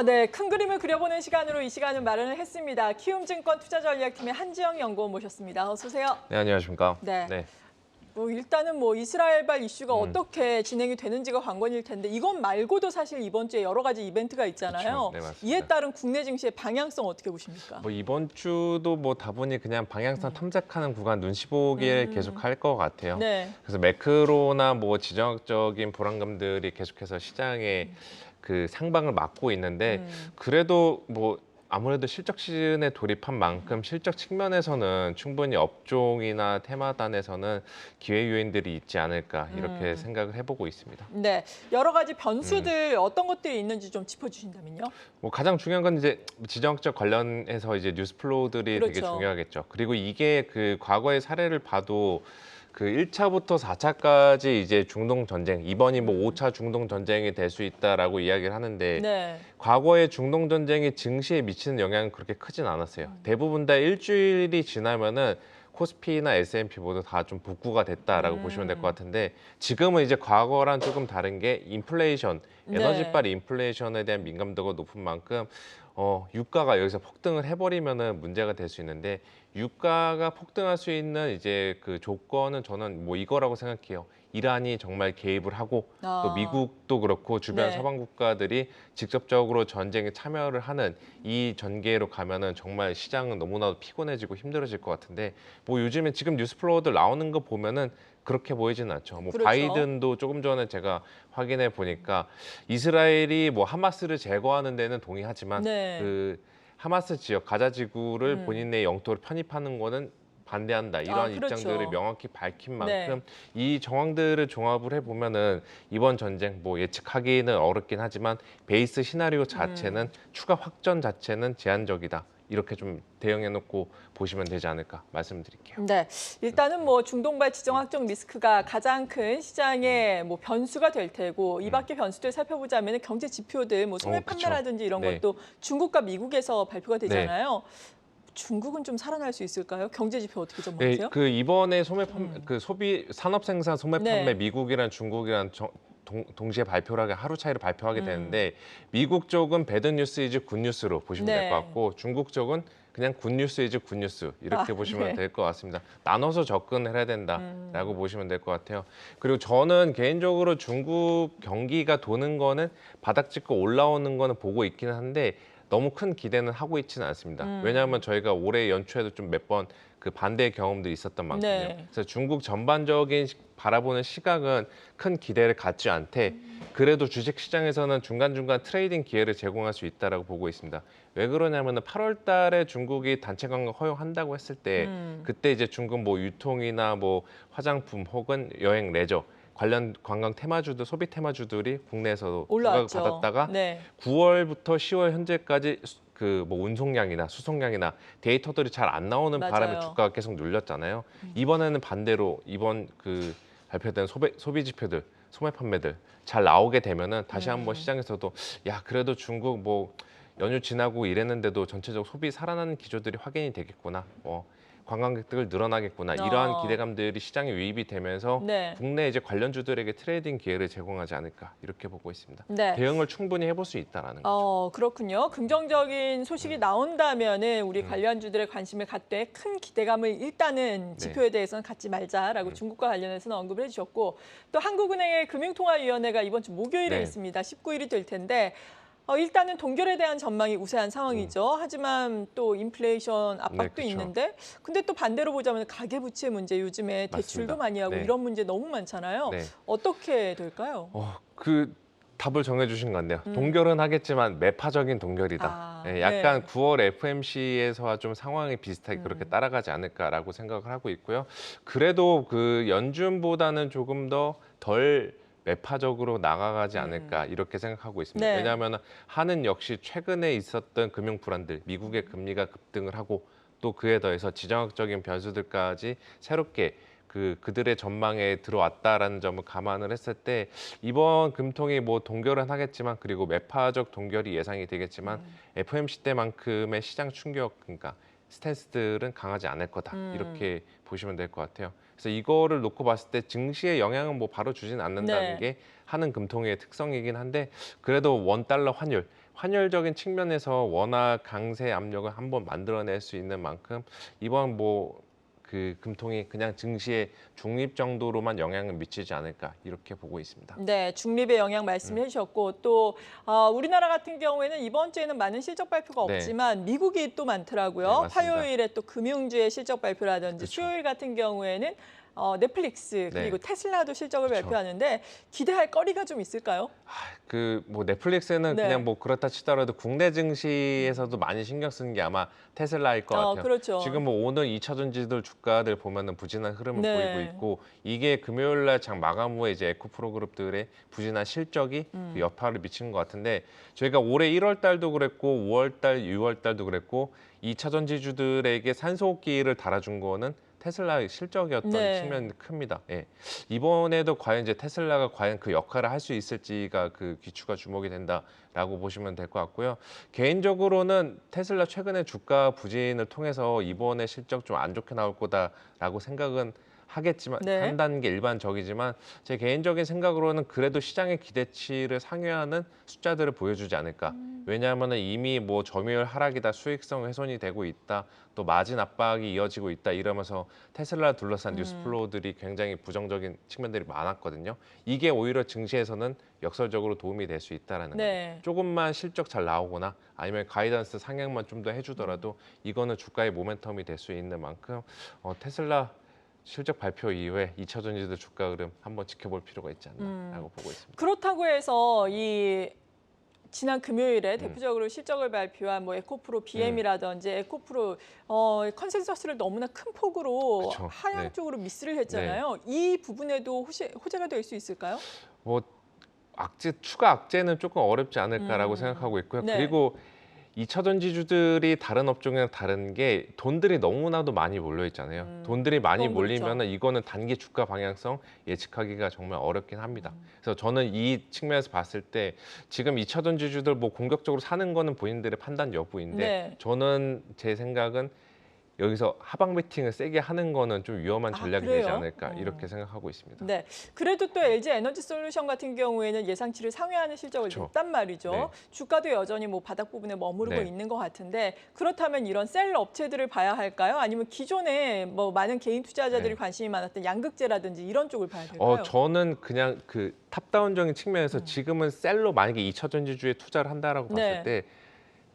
네. 큰 그림을 그려보는 시간으로 이 시간을 마련을 했습니다. 키움증권 투자전략팀의 한지영 연구원 모셨습니다. 어서 오세요. 네, 안녕하십니까. 네. 네. 일단은 이스라엘발 이슈가 어떻게 진행이 되는지가 관건일 텐데 이것 말고도 사실 이번 주에 여러 가지 이벤트가 있잖아요. 그렇죠. 네, 맞습니다. 이에 따른 국내 증시의 방향성 어떻게 보십니까? 이번 주도 다분히 그냥 방향성 탐색하는 구간 눈치 보기를 계속 할 것 같아요. 네. 그래서 매크로나 지정학적인 불안감들이 계속해서 시장의 그 상방을 막고 있는데 그래도 아무래도 실적 시즌에 돌입한 만큼 실적 측면에서는 충분히 업종이나 테마단에서는 기회 요인들이 있지 않을까 이렇게 생각을 해보고 있습니다. 네. 여러 가지 변수들 어떤 것들이 있는지 좀 짚어주신다면요. 가장 중요한 건 이제 지정학적 관련해서 이제 뉴스 플로우들이 되게 그렇죠. 중요하겠죠. 그리고 이게 그 과거의 사례를 봐도 그 1차부터 4차까지 이제 중동 전쟁, 이번이 5차 중동 전쟁이 될 수 있다라고 이야기를 하는데 네. 과거의 중동 전쟁이 증시에 미치는 영향은 그렇게 크진 않았어요. 대부분 다 일주일이 지나면은 코스피나 S&P 모두 다 좀 복구가 됐다라고 보시면 될 것 같은데 지금은 이제 과거랑 조금 다른 게 인플레이션, 에너지빨 인플레이션에 대한 민감도가 높은 만큼 유가가 여기서 폭등을 해버리면은 문제가 될 수 있는데 유가가 폭등할 수 있는 이제 그 조건은 저는 이거라고 생각해요. 이란이 정말 개입을 하고 또 미국도 그렇고 주변 네. 서방 국가들이 직접적으로 전쟁에 참여를 하는 이 전개로 가면은 정말 시장은 너무나도 피곤해지고 힘들어질 것 같은데 요즘에 지금 뉴스 플로어들 나오는 거 보면은 그렇게 보이지는 않죠. 그렇죠. 바이든도 조금 전에 제가 확인해 보니까 이스라엘이 하마스를 제거하는 데는 동의하지만 네. 그 하마스 지역 가자 지구를 본인의 영토로 편입하는 거는 반대한다. 이러한 그렇죠. 입장들을 명확히 밝힌 만큼 네. 이 정황들을 종합을 해보면은 이번 전쟁 예측하기는 어렵긴 하지만 베이스 시나리오 자체는 추가 확전 자체는 제한적이다. 이렇게 좀 대응해놓고 보시면 되지 않을까 말씀드릴게요. 네, 일단은 중동발 지정학적 리스크가 가장 큰 시장의 변수가 될 테고 이 밖에 변수들 살펴보자면 경제 지표들 소매 그쵸. 판매라든지 이런 네. 것도 중국과 미국에서 발표가 되잖아요. 중국은 좀 살아날 수 있을까요? 경제 지표 어떻게 네, 전망하세요? 그 이번에 소매 판매, 그 소비 산업 생산 소매 판매 네. 미국이랑 중국이랑 동시에 발표를 하게 하루 차이로 발표하게 되는데 미국 쪽은 배드 뉴스 이즈 굿 뉴스로 보시면 될 것 네. 같고 중국 쪽은 그냥 굿 뉴스 이즈 굿 뉴스 이렇게 보시면 네. 될 것 같습니다. 나눠서 접근을 해야 된다라고 보시면 될 것 같아요. 그리고 저는 개인적으로 중국 경기가 도는 거는 바닥 찍고 올라오는 거는 보고 있기는 한데 너무 큰 기대는 하고 있지는 않습니다. 왜냐하면 저희가 올해 연초에도 좀 몇 번 그 반대의 경험들이 있었던 만큼요. 네. 그래서 중국 전반적인 바라보는 시각은 큰 기대를 갖지 않되 그래도 주식 시장에서는 중간중간 트레이딩 기회를 제공할 수 있다라고 보고 있습니다. 왜 그러냐면은 8월 달에 중국이 단체 관광 허용한다고 했을 때 그때 이제 중국 유통이나 화장품 혹은 여행 레저 관련 관광 테마주들, 소비 테마주들이 국내에서도 부각을 올라왔죠. 받았다가 네. 9월부터 10월 현재까지 운송량이나 수송량이나 데이터들이 잘 안 나오는 바람에 맞아요. 주가가 계속 눌렸잖아요. 이번에는 반대로 이번 그 발표된 소비 지표들, 소매 판매들 잘 나오게 되면은 다시 한번 시장에서도 야 그래도 중국 연휴 지나고 이랬는데도 전체적 소비 살아나는 기조들이 확인이 되겠구나. 관광객들 늘어나겠구나. 이러한 기대감들이 시장에 유입이 되면서 네. 국내 이제 관련주들에게 트레이딩 기회를 제공하지 않을까 이렇게 보고 있습니다. 네. 대응을 충분히 해볼 수 있다라는 거죠. 그렇군요. 긍정적인 소식이 나온다면은 우리 관련주들의 관심을 갖되 큰 기대감을 일단은 지표에 대해서는 갖지 말자라고 중국과 관련해서는 언급을 해주셨고 또 한국은행의 금융통화위원회가 이번 주 목요일에 네. 있습니다. 19일이 될 텐데 일단은 동결에 대한 전망이 우세한 상황이죠. 하지만 또 인플레이션 압박도 그쵸. 있는데 근데 또 반대로 보자면 가계부채 문제 요즘에 대출도 맞습니다. 많이 하고 네. 이런 문제 너무 많잖아요. 네. 어떻게 될까요? 그 답을 정해주신 것 같네요. 동결은 하겠지만 매파적인 동결이다. 약간 네. 9월 FMC에서와 좀 상황이 비슷하게 그렇게 따라가지 않을까라고 생각을 하고 있고요. 그래도 그 연준보다는 조금 덜 매파적으로 나아가지 않을까 이렇게 생각하고 있습니다. 네. 왜냐하면 한은 역시 최근에 있었던 금융 불안들, 미국의 금리가 급등을 하고 또 그에 더해서 지정학적인 변수들까지 새롭게 그들의 전망에 들어왔다라는 점을 감안을 했을 때 이번 금통이 동결은 하겠지만 그리고 매파적 동결이 예상이 되겠지만 FMC 때만큼의 시장 충격 그러니까 스탠스들은 강하지 않을 거다. 이렇게 보시면 될 것 같아요. 그래서 이거를 놓고 봤을 때 증시에 영향은 뭐 바로 주진 않는다는 네. 게 한은 금통의 특성이긴 한데 그래도 원 달러 환율적인 측면에서 워낙 강세 압력을 한번 만들어낼 수 있는 만큼 이번 뭐 그 금통이 그냥 증시에 중립 정도로만 영향을 미치지 않을까 이렇게 보고 있습니다. 네, 중립의 영향 말씀해 주셨고 또 우리나라 같은 경우에는 이번 주에는 많은 실적 발표가 네. 없지만 미국이 또 많더라고요. 네, 맞습니다. 화요일에 또 금융주의 실적 발표라든지 그쵸. 수요일 같은 경우에는 넷플릭스 그리고 네. 테슬라도 실적을 그쵸. 발표하는데 기대할 거리가 좀 있을까요? 그 뭐 넷플릭스는 네. 그냥 뭐 그렇다 치더라도 국내 증시에서도 많이 신경 쓰는 게 아마 테슬라일 것 같아요. 그렇죠. 지금 뭐 오늘 2차 전지들 주가들 보면은 부진한 흐름을 네. 보이고 있고 이게 금요일 날 장 마감 후에 이제 에코프로 그룹들의 부진한 실적이 그 여파를 미치는 것 같은데 저희가 올해 1월 달도 그랬고 5월 달, 6월 달도 그랬고 2차 전지주들에게 산소호흡기를 달아준 거는 테슬라의 실적이었던 네. 측면이 큽니다. 예. 이번에도 과연 이제 테슬라가 과연 그 역할을 할 수 있을지가 그 귀추가 주목이 된다라고 보시면 될 것 같고요. 개인적으로는 테슬라 최근에 주가 부진을 통해서 이번에 실적 좀 안 좋게 나올 거다라고 생각은 하겠지만 네. 한다는 게 일반적이지만 제 개인적인 생각으로는 그래도 시장의 기대치를 상회하는 숫자들을 보여주지 않을까. 왜냐하면 이미 뭐 점유율 하락이다, 수익성 훼손이 되고 있다, 또 마진 압박이 이어지고 있다 이러면서 테슬라 둘러싼 뉴스 플로우들이 굉장히 부정적인 측면들이 많았거든요. 이게 오히려 증시에서는 역설적으로 도움이 될 수 있다라는 네. 거예요. 조금만 실적 잘 나오거나 아니면 가이던스 상향만 좀 더 해주더라도 이거는 주가의 모멘텀이 될 수 있는 만큼 테슬라 실적 발표 이후에 2차 전지들 주가 흐름 한번 지켜볼 필요가 있지 않나라고 보고 있습니다. 그렇다고 해서 이 지난 금요일에 대표적으로 실적을 발표한 뭐 에코프로 BM이라든지 에코프로 컨센서스를 너무나 큰 폭으로 그쵸. 하향 네. 쪽으로 미스를 했잖아요. 이 부분에도 호재가 될 수 있을까요? 뭐 추가 악재는 조금 어렵지 않을까라고 생각하고 있고요. 네. 그리고 2차 전지주들이 다른 업종이랑 다른 게 돈들이 너무나도 많이 몰려 있잖아요. 돈들이 많이 그건 그렇죠. 몰리면은 이거는 단기 주가 방향성 예측하기가 정말 어렵긴 합니다. 그래서 저는 이 측면에서 봤을 때 지금 2차 전지주들 뭐 공격적으로 사는 거는 본인들의 판단 여부인데 네. 저는 제 생각은 여기서 하방 베팅을 세게 하는 거는 좀 위험한 전략이 되지 그래요? 않을까 이렇게 생각하고 있습니다. 네. 그래도 또 LG 에너지 솔루션 같은 경우에는 예상치를 상회하는 실적을 그쵸. 냈단 말이죠. 네. 주가도 여전히 뭐 바닥 부분에 머무르고 네. 있는 것 같은데 그렇다면 이런 셀 업체들을 봐야 할까요? 아니면 기존에 뭐 많은 개인 투자자들이 네. 관심이 많았던 양극재라든지 이런 쪽을 봐야 될까요? 저는 그냥 그 탑다운적인 측면에서 지금은 셀로 만약에 2차 전지주에 투자를 한다라고 네. 봤을 때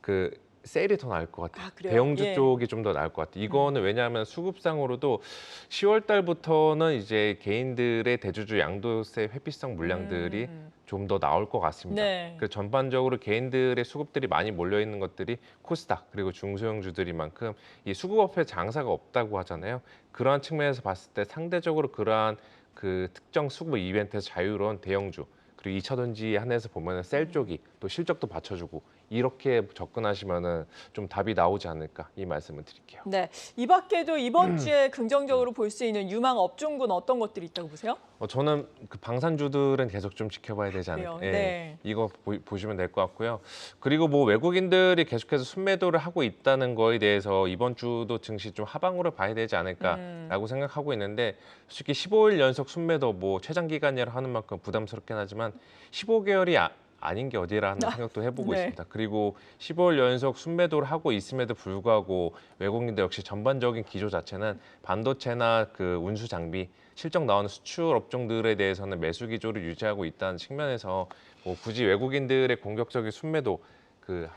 그 셀이 더 나을 것 같아요. 그래요? 대형주 예. 쪽이 좀 더 나을 것 같아요. 이거는 왜냐하면 수급상으로도 10월 달부터는 이제 개인들의 대주주 양도세 회피성 물량들이 좀 더 나올 것 같습니다. 네. 그 전반적으로 개인들의 수급들이 많이 몰려 있는 것들이 코스닥 그리고 중소형주들이만큼 이 수급업체 장사가 없다고 하잖아요. 그러한 측면에서 봤을 때 상대적으로 그러한 그 특정 수급 이벤트에서 자유로운 대형주 그리고 2차 전지에 한해서 보면은 셀 쪽이 또 실적도 받쳐주고 이렇게 접근하시면은 좀 답이 나오지 않을까 이 말씀을 드릴게요. 네. 이 밖에도 이번 주에 긍정적으로 볼 수 있는 유망 업종군 어떤 것들이 있다고 보세요? 저는 그 방산주들은 계속 좀 지켜봐야 되지 그래요? 않을까. 예, 네. 이거 보시면 될 것 같고요. 그리고 뭐 외국인들이 계속해서 순매도를 하고 있다는 거에 대해서 이번 주도 증시 좀 하방으로 봐야 되지 않을까라고 생각하고 있는데 솔직히 15일 연속 순매도 뭐 최장 기간이라 하는 만큼 부담스럽긴 하지만 15개월이 아닌 게 어디라 하는 생각도 해보고 네. 있습니다. 그리고 15일 연속 순매도를 하고 있음에도 불구하고 외국인들 역시 전반적인 기조 자체는 반도체나 그 운수 장비 실적 나오는 수출 업종들에 대해서는 매수 기조를 유지하고 있다는 측면에서 뭐 굳이 외국인들의 공격적인 순매도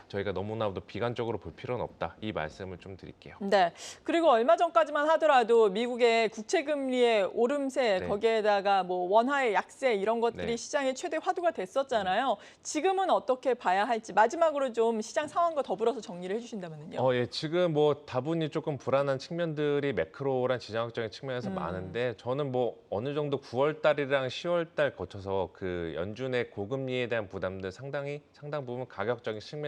저희가 너무나도 비관적으로 볼 필요는 없다. 이 말씀을 좀 드릴게요. 네. 그리고 얼마 전까지만 하더라도 미국의 국채 금리의 오름세 네. 거기에다가 뭐 원화의 약세 이런 것들이 네. 시장의 최대 화두가 됐었잖아요. 지금은 어떻게 봐야 할지 마지막으로 좀 시장 상황과 더불어서 정리를 해주신다면요. 예, 지금 뭐 다분히 조금 불안한 측면들이 매크로란 지정학적인 측면에서 많은데 저는 뭐 어느 정도 9월 달이랑 10월 달 거쳐서 그 연준의 고금리에 대한 부담들 상당 부분 가격적인 측면에서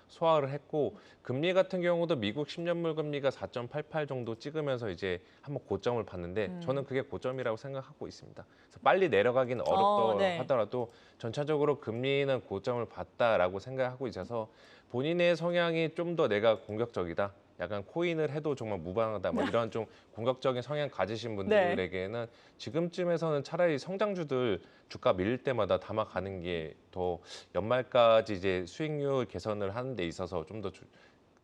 소화를 했고 금리 같은 경우도 미국 10년물 금리가 4.88 정도 찍으면서 이제 한번 고점을 봤는데 저는 그게 고점이라고 생각하고 있습니다. 그래서 빨리 내려가기는 어렵다 네. 하더라도 전체적으로 금리는 고점을 봤다라고 생각하고 있어서 본인의 성향이 좀 더 내가 공격적이다. 약간 코인을 해도 정말 무방하다 뭐 이런 좀 공격적인 성향 가지신 분들에게는 지금쯤에서는 차라리 성장주들 주가 밀릴 때마다 담아가는 게 더 연말까지 이제 수익률 개선을 하는 데 있어서 좀 더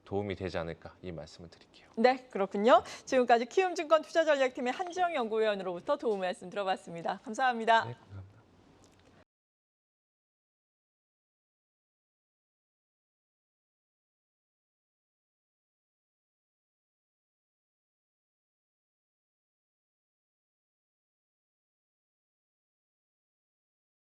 도움이 되지 않을까 이 말씀을 드릴게요. 네, 그렇군요. 지금까지 키움증권 투자전략팀의 한지영 연구위원으로부터 도움 말씀 들어봤습니다. 감사합니다. 네.